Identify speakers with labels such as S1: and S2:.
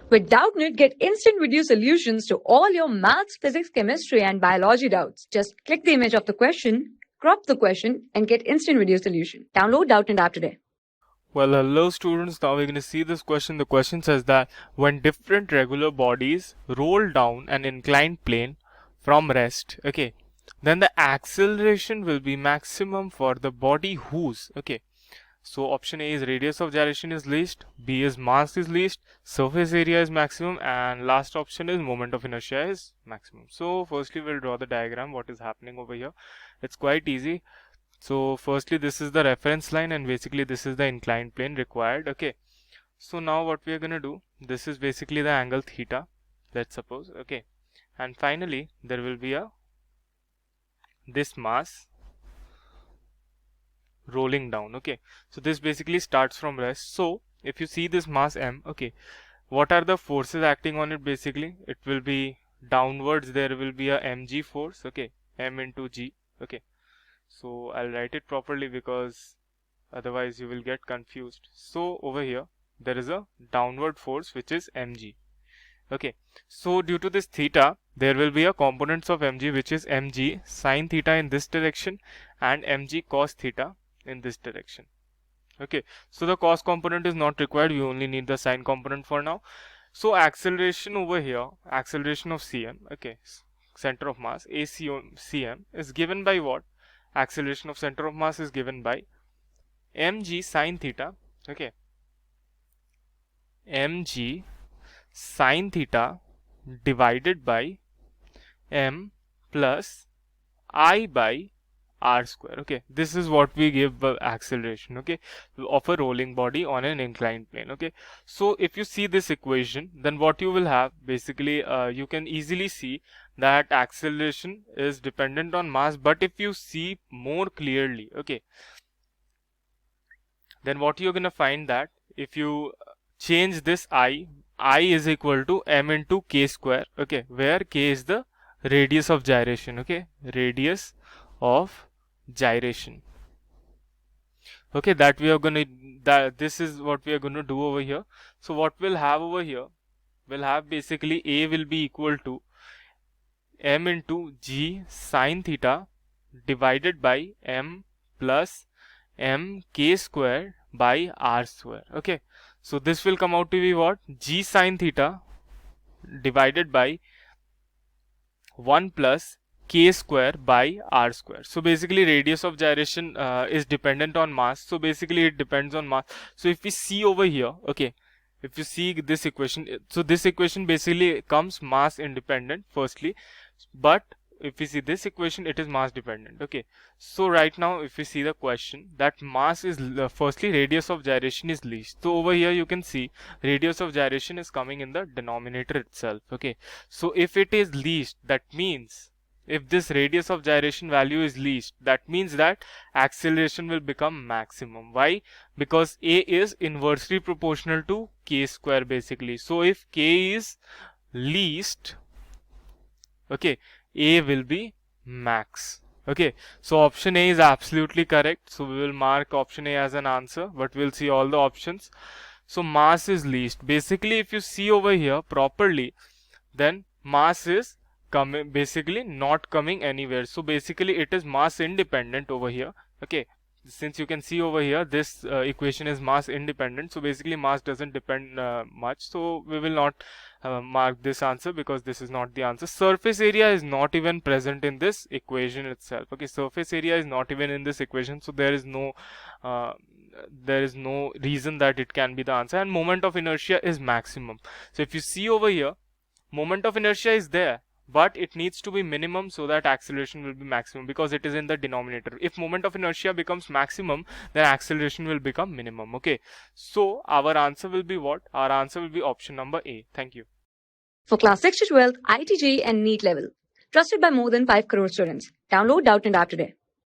S1: With Doubtnut, get instant video solutions to all your maths, physics, chemistry, and biology doubts. Just click the image of the question, crop the question, and get instant video solution. Download Doubtnut app today.
S2: Well, hello students, now we're going to see this question. The question says that when different regular bodies roll down an inclined plane from rest, okay, then the acceleration will be maximum for the body whose, okay. So option A is radius of gyration is least, B is mass is least, surface area is maximum, and last option is moment of inertia is maximum. So firstly we'll draw the diagram, what is happening over here. It's quite easy. So firstly this is the reference line and basically this is the inclined plane required, okay. So now what we are going to do, this is basically the angle theta, let's suppose, okay, and finally there will be this mass rolling down, okay. So this basically starts from rest. So if you see this mass m, okay, what are the forces acting on it? Basically it will be downwards, there will be a mg force, okay, m into g, okay. So I'll write it properly because otherwise you will get confused. So over here there is a downward force which is mg, okay. So due to this theta there will be a components of mg which is mg sine theta in this direction and mg cos theta in this direction, okay. So the cos component is not required, we only need the sine component for now. So acceleration over here, acceleration of cm, okay, center of mass, ACM is given by what? Acceleration of center of mass is given by mg sine theta, okay, mg sine theta divided by m plus I by r square, okay. This is what we give acceleration, okay, of a rolling body on an inclined plane, okay. So if you see this equation, then what you will have basically, you can easily see that acceleration is dependent on mass. But if you see more clearly, okay, then what you're gonna find that if you change this I is equal to m into k square, okay, where k is the radius of gyration, okay, radius of gyration, okay, that we are going to, that this is what we are going to do over here. So what we'll have over here, we'll have basically a will be equal to m into g sine theta divided by m plus m k square by r square, okay. So this will come out to be what? G sine theta divided by 1 plus k square by r square. So basically radius of gyration is dependent on mass, so basically it depends on mass. So if we see over here, okay, if you see this equation, so this equation basically comes mass independent firstly, but if we see this equation, it is mass dependent, okay. So right now if we see the question, that mass is firstly radius of gyration is least. So over here you can see radius of gyration is coming in the denominator itself, okay. So if it is least, that means if this radius of gyration value is least, that means that acceleration will become maximum. Why? Because a is inversely proportional to k square basically. So if k is least, okay, a will be max, okay. So option A is absolutely correct, so we will mark option A as an answer, but we'll see all the options. So mass is least, basically if you see over here properly, then mass is coming, basically not coming anywhere. So basically it is mass independent over here, okay. Since you can see over here this equation is mass independent, so basically mass doesn't depend much, so we will not mark this answer because this is not the answer. Surface area is not even present in this equation itself, okay. Surface area is not even in this equation, so there is no reason that it can be the answer. And moment of inertia is maximum. So if you see over here, moment of inertia is there, but it needs to be minimum so that acceleration will be maximum, because it is in the denominator. If moment of inertia becomes maximum, then acceleration will become minimum, okay. So our answer will be what? Our answer will be option number A. Thank you.
S1: For class 6 to 12, IIT JEE and NEET level. Trusted by more than 5 crore students. Download Doubtnut app today.